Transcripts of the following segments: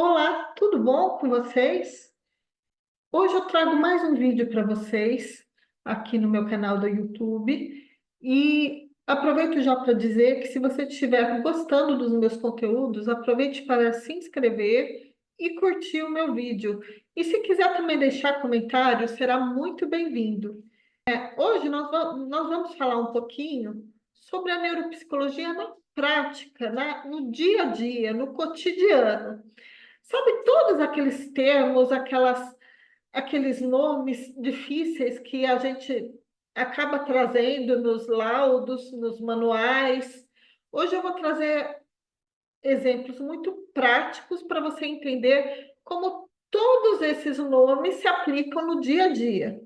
Olá, tudo bom com vocês? Hoje eu trago mais um vídeo para vocês aqui no meu canal do YouTube e aproveito já para dizer que se você estiver gostando dos meus conteúdos, aproveite para se inscrever e curtir o meu vídeo. E se quiser também deixar comentário, será muito bem-vindo. Hoje nós vamos falar um pouquinho sobre a neuropsicologia na prática, no dia a dia, no cotidiano. Sabe todos aqueles termos, aqueles nomes difíceis que a gente acaba trazendo nos laudos, nos manuais? Hoje eu vou trazer exemplos muito práticos para você entender como todos esses nomes se aplicam no dia a dia.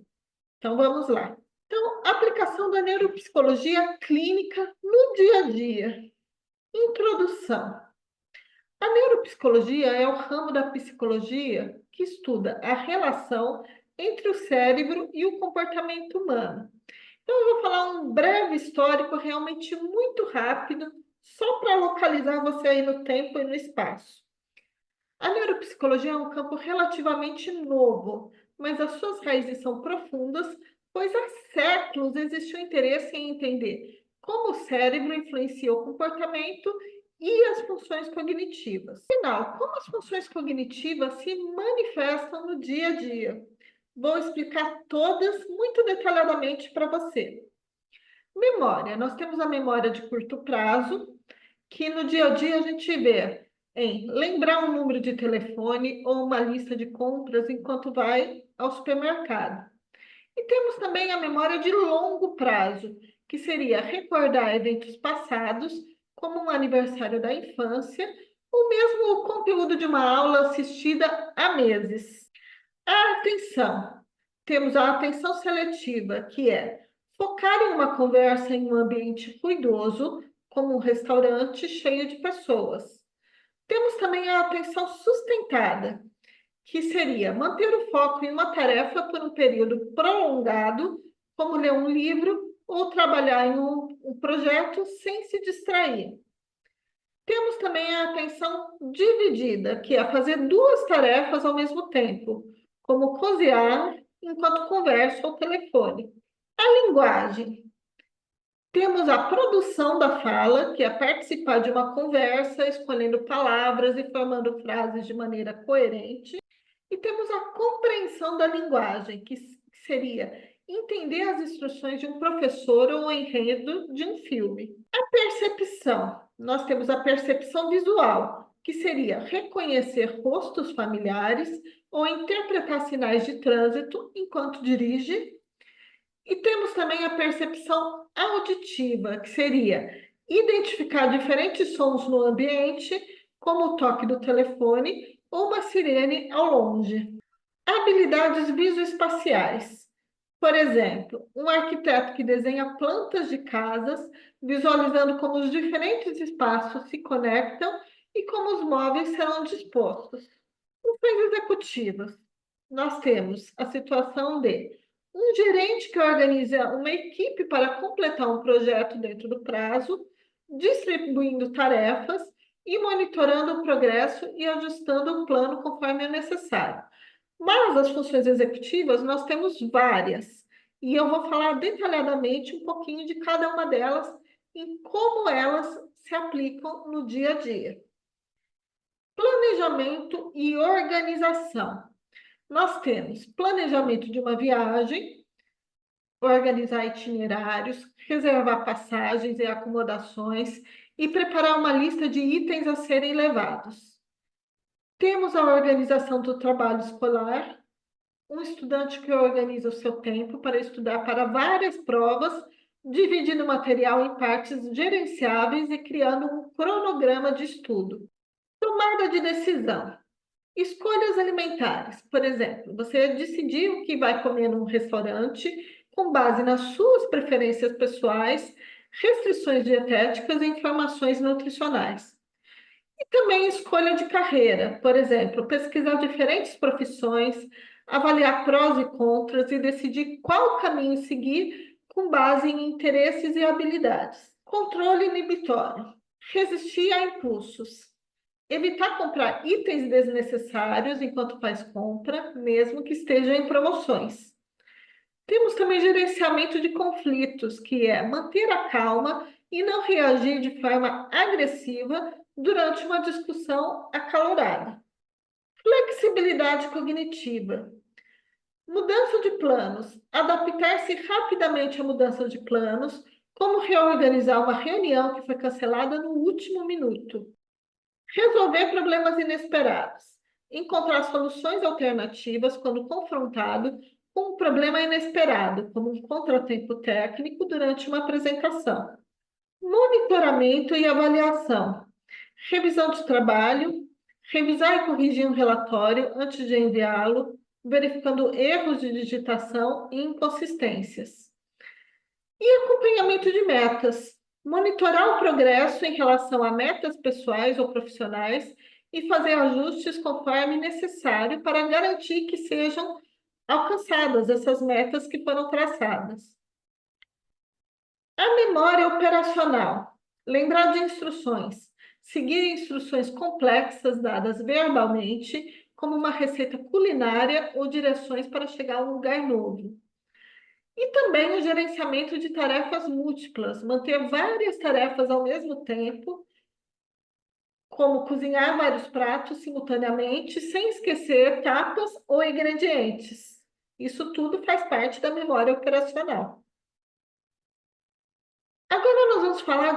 Então vamos lá. Então, aplicação da neuropsicologia clínica no dia a dia. Introdução. A neuropsicologia é o ramo da psicologia que estuda a relação entre o cérebro e o comportamento humano. Então, eu vou falar um breve histórico, realmente muito rápido, só para localizar você aí no tempo e no espaço. A neuropsicologia é um campo relativamente novo, mas as suas raízes são profundas, pois há séculos existe o interesse em entender como o cérebro influencia o comportamento e as funções cognitivas. Afinal, como as funções cognitivas se manifestam no dia a dia? Vou explicar todas muito detalhadamente para você. Memória. Nós temos a memória de curto prazo, que no dia a dia a gente vê em lembrar um número de telefone ou uma lista de compras enquanto vai ao supermercado. E temos também a memória de longo prazo, que seria recordar eventos passados, como um aniversário da infância, ou mesmo o conteúdo de uma aula assistida há meses. A atenção. Temos a atenção seletiva, que é focar em uma conversa em um ambiente ruidoso, como um restaurante cheio de pessoas. Temos também a atenção sustentada, que seria manter o foco em uma tarefa por um período prolongado, como ler um livro ou trabalhar em um projeto sem se distrair. Temos também a atenção dividida, que é fazer duas tarefas ao mesmo tempo, como cozinhar enquanto conversa ao telefone. A linguagem. Temos a produção da fala, que é participar de uma conversa, escolhendo palavras e formando frases de maneira coerente. E temos a compreensão da linguagem, que seria entender as instruções de um professor ou o enredo de um filme. A percepção. Nós temos a percepção visual, que seria reconhecer rostos familiares ou interpretar sinais de trânsito enquanto dirige. E temos também a percepção auditiva, que seria identificar diferentes sons no ambiente, como o toque do telefone ou uma sirene ao longe. Habilidades visoespaciais. Por exemplo, um arquiteto que desenha plantas de casas, visualizando como os diferentes espaços se conectam e como os móveis serão dispostos. Funções executivas. Nós temos a situação de um gerente que organiza uma equipe para completar um projeto dentro do prazo, distribuindo tarefas e monitorando o progresso e ajustando o plano conforme é necessário. Mas as funções executivas nós temos várias, e eu vou falar detalhadamente um pouquinho de cada uma delas e como elas se aplicam no dia a dia. Planejamento e organização. Nós temos planejamento de uma viagem, organizar itinerários, reservar passagens e acomodações e preparar uma lista de itens a serem levados. Temos a organização do trabalho escolar, um estudante que organiza o seu tempo para estudar para várias provas, dividindo o material em partes gerenciáveis e criando um cronograma de estudo. Tomada de decisão. Escolhas alimentares. Por exemplo, você decidiu que vai comer num restaurante com base nas suas preferências pessoais, restrições dietéticas e informações nutricionais. E também escolha de carreira, por exemplo, pesquisar diferentes profissões, avaliar prós e contras e decidir qual caminho seguir com base em interesses e habilidades. Controle inibitório. Resistir a impulsos. Evitar comprar itens desnecessários enquanto faz compra, mesmo que estejam em promoções. Temos também gerenciamento de conflitos, que é manter a calma e não reagir de forma agressiva durante uma discussão acalorada. Flexibilidade cognitiva. Mudança de planos. Adaptar-se rapidamente à mudança de planos, como reorganizar uma reunião que foi cancelada no último minuto. Resolver problemas inesperados. Encontrar soluções alternativas quando confrontado com um problema inesperado, como um contratempo técnico durante uma apresentação. Monitoramento e avaliação. Revisão de trabalho, revisar e corrigir um relatório antes de enviá-lo, verificando erros de digitação e inconsistências. E acompanhamento de metas. Monitorar o progresso em relação a metas pessoais ou profissionais e fazer ajustes conforme necessário para garantir que sejam alcançadas essas metas que foram traçadas. A memória operacional. Lembrar de instruções. Seguir instruções complexas dadas verbalmente, como uma receita culinária ou direções para chegar a um lugar novo. E também o gerenciamento de tarefas múltiplas, manter várias tarefas ao mesmo tempo, como cozinhar vários pratos simultaneamente, sem esquecer etapas ou ingredientes. Isso tudo faz parte da memória operacional. Agora nós vamos falar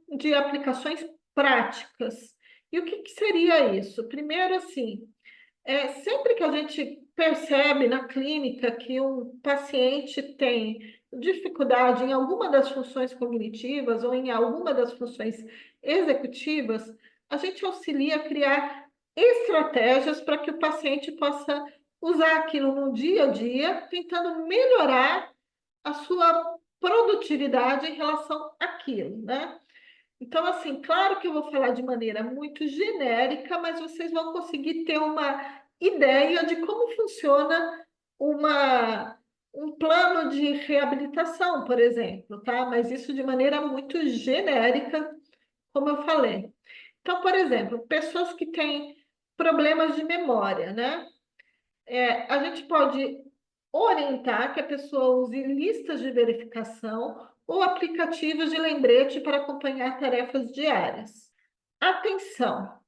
de aplicações práticas. E o que seria isso? Primeiro, assim, sempre que a gente percebe na clínica que um paciente tem dificuldade em alguma das funções cognitivas ou em alguma das funções executivas, a gente auxilia a criar estratégias para que o paciente possa usar aquilo no dia a dia, tentando melhorar a sua produtividade em relação àquilo, né? Então, assim, claro que eu vou falar de maneira muito genérica, mas vocês vão conseguir ter uma ideia de como funciona um plano de reabilitação, por exemplo, tá? Mas isso de maneira muito genérica, como eu falei. Então, por exemplo, pessoas que têm problemas de memória, né? A gente pode orientar que a pessoa use listas de verificação ou aplicativos de lembrete para acompanhar tarefas diárias. Atenção!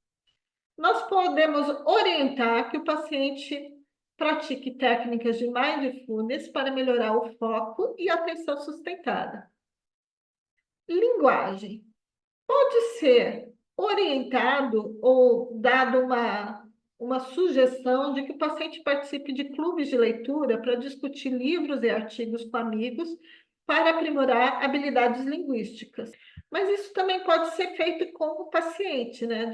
Nós podemos orientar que o paciente pratique técnicas de mindfulness para melhorar o foco e a atenção sustentada. Linguagem. Pode ser orientado ou dado uma sugestão de que o paciente participe de clubes de leitura para discutir livros e artigos com amigos para aprimorar habilidades linguísticas. Mas isso também pode ser feito com o paciente, né?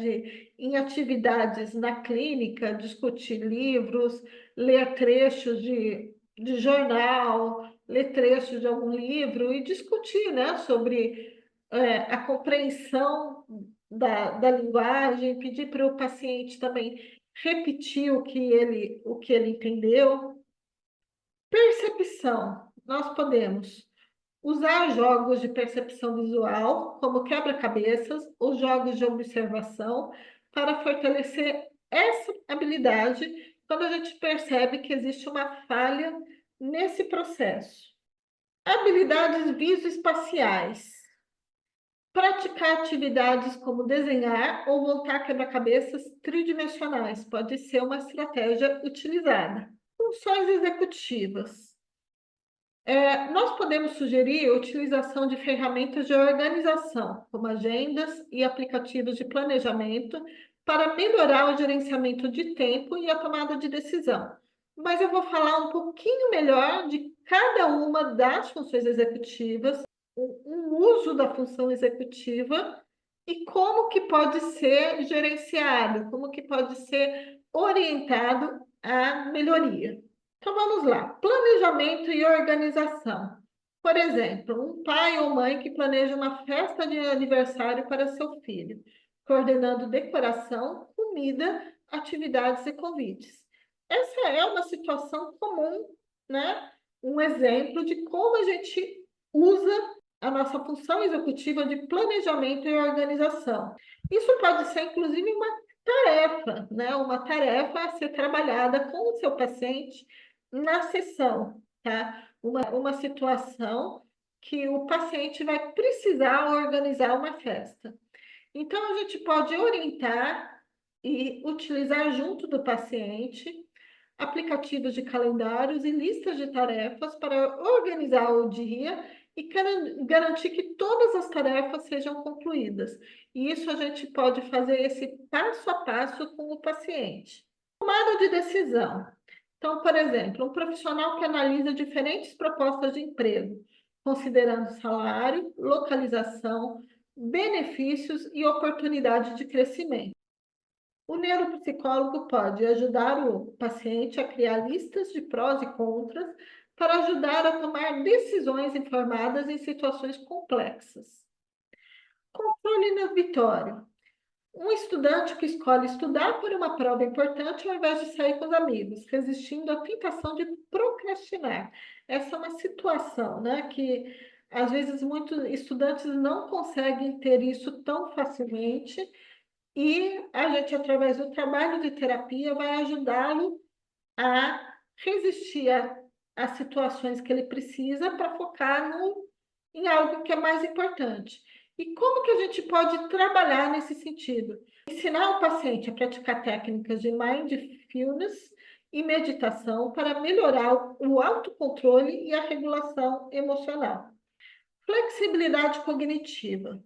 Em atividades na clínica, discutir livros, ler trechos de jornal, ler trechos de algum livro e discutir, né, sobre a compreensão da linguagem, pedir para o paciente também repetir o que ele entendeu. Percepção. Nós podemos usar jogos de percepção visual, como quebra-cabeças ou jogos de observação, para fortalecer essa habilidade quando a gente percebe que existe uma falha nesse processo. Habilidades visoespaciais. Praticar atividades como desenhar ou montar quebra-cabeças tridimensionais pode ser uma estratégia utilizada. Funções executivas. Nós podemos sugerir a utilização de ferramentas de organização, como agendas e aplicativos de planejamento, para melhorar o gerenciamento de tempo e a tomada de decisão. Mas eu vou falar um pouquinho melhor de cada uma das funções executivas, um uso da função executiva e como que pode ser gerenciado, como que pode ser orientado à melhoria. Então vamos lá, planejamento e organização. Por exemplo, um pai ou mãe que planeja uma festa de aniversário para seu filho, coordenando decoração, comida, atividades e convites. Essa é uma situação comum, né? Um exemplo de como a gente usa a nossa função executiva de planejamento e organização. Isso pode ser, inclusive, uma tarefa, né? Uma tarefa a ser trabalhada com o seu paciente na sessão, tá? Uma situação que o paciente vai precisar organizar uma festa. Então, a gente pode orientar e utilizar junto do paciente aplicativos de calendários e listas de tarefas para organizar o dia e garantir que todas as tarefas sejam concluídas. E isso a gente pode fazer esse passo a passo com o paciente. Tomada de decisão. Então, por exemplo, um profissional que analisa diferentes propostas de emprego, considerando salário, localização, benefícios e oportunidade de crescimento. O neuropsicólogo pode ajudar o paciente a criar listas de prós e contras para ajudar a tomar decisões informadas em situações complexas. Controle inibitório. Um estudante que escolhe estudar por uma prova importante ao invés de sair com os amigos, resistindo à tentação de procrastinar. Essa é uma situação, né, que às vezes muitos estudantes não conseguem ter isso tão facilmente e a gente, através do trabalho de terapia, vai ajudá-lo a resistir a situações que ele precisa para focar em algo que é mais importante. E como que a gente pode trabalhar nesse sentido? Ensinar o paciente a praticar técnicas de mindfulness e meditação para melhorar o autocontrole e a regulação emocional. Flexibilidade cognitiva.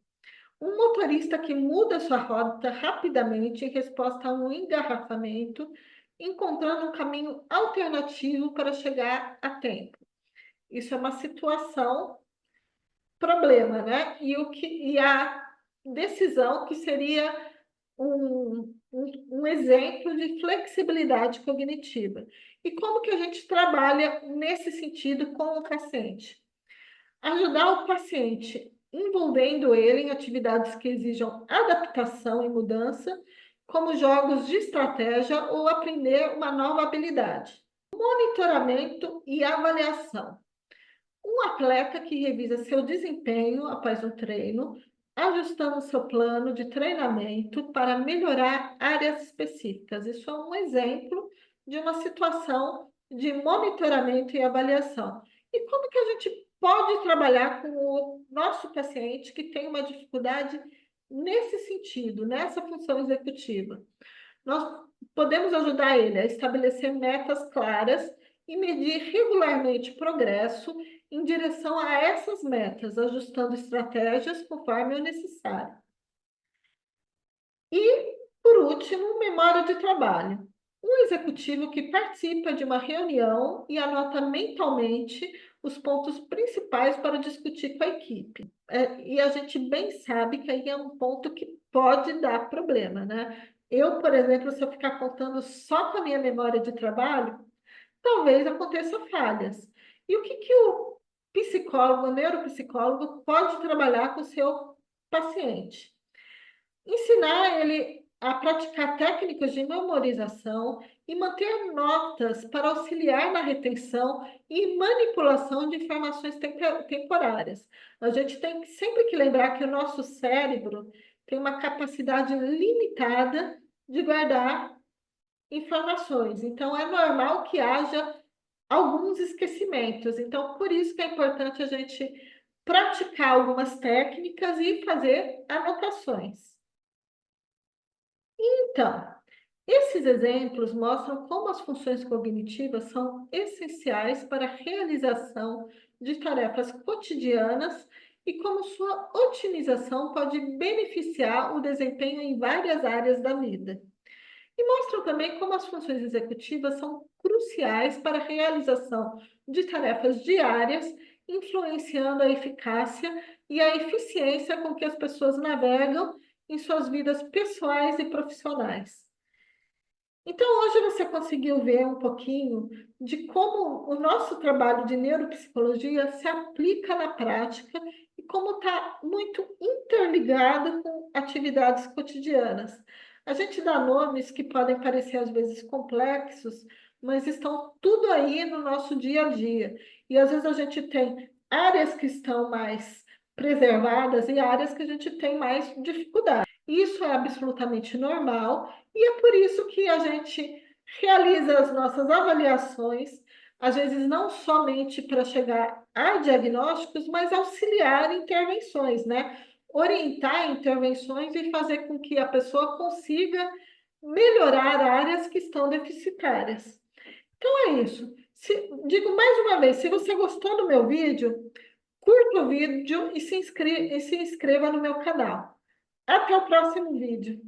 Um motorista que muda sua rota rapidamente em resposta a um engarrafamento, encontrando um caminho alternativo para chegar a tempo. Isso é uma situação, problema, né? E a decisão que seria um exemplo de flexibilidade cognitiva. E como que a gente trabalha nesse sentido com o paciente? Ajudar o paciente, envolvendo ele em atividades que exijam adaptação e mudança, como jogos de estratégia ou aprender uma nova habilidade. Monitoramento e avaliação. Um atleta que revisa seu desempenho após um treino, ajustando seu plano de treinamento para melhorar áreas específicas. Isso é um exemplo de uma situação de monitoramento e avaliação. E como que a gente pode trabalhar com o nosso paciente que tem uma dificuldade nesse sentido, nessa função executiva? Nós podemos ajudar ele a estabelecer metas claras e medir regularmente progresso em direção a essas metas, ajustando estratégias conforme o necessário. E, por último, memória de trabalho. Um executivo que participa de uma reunião e anota mentalmente os pontos principais para discutir com a equipe. E a gente bem sabe que aí é um ponto que pode dar problema, né? Eu, por exemplo, se eu ficar contando só com a minha memória de trabalho, talvez aconteça falhas. E o que o psicólogo, o neuropsicólogo, pode trabalhar com o seu paciente? Ensinar ele a praticar técnicas de memorização e manter notas para auxiliar na retenção e manipulação de informações temporárias. A gente tem sempre que lembrar que o nosso cérebro tem uma capacidade limitada de guardar informações. Então, é normal que haja alguns esquecimentos. Então, por isso que é importante a gente praticar algumas técnicas e fazer anotações. Então, esses exemplos mostram como as funções cognitivas são essenciais para a realização de tarefas cotidianas e como sua otimização pode beneficiar o desempenho em várias áreas da vida. E mostram também como as funções executivas são cruciais para a realização de tarefas diárias, influenciando a eficácia e a eficiência com que as pessoas navegam em suas vidas pessoais e profissionais. Então, hoje você conseguiu ver um pouquinho de como o nosso trabalho de neuropsicologia se aplica na prática e como está muito interligado com atividades cotidianas. A gente dá nomes que podem parecer às vezes complexos, mas estão tudo aí no nosso dia a dia. E às vezes a gente tem áreas que estão mais preservadas e áreas que a gente tem mais dificuldade. Isso é absolutamente normal e é por isso que a gente realiza as nossas avaliações, às vezes não somente para chegar a diagnósticos, mas auxiliar intervenções, né? Orientar intervenções e fazer com que a pessoa consiga melhorar áreas que estão deficitárias. Então é isso. Digo mais uma vez, se você gostou do meu vídeo, curta o vídeo e se inscreva no meu canal. Até o próximo vídeo.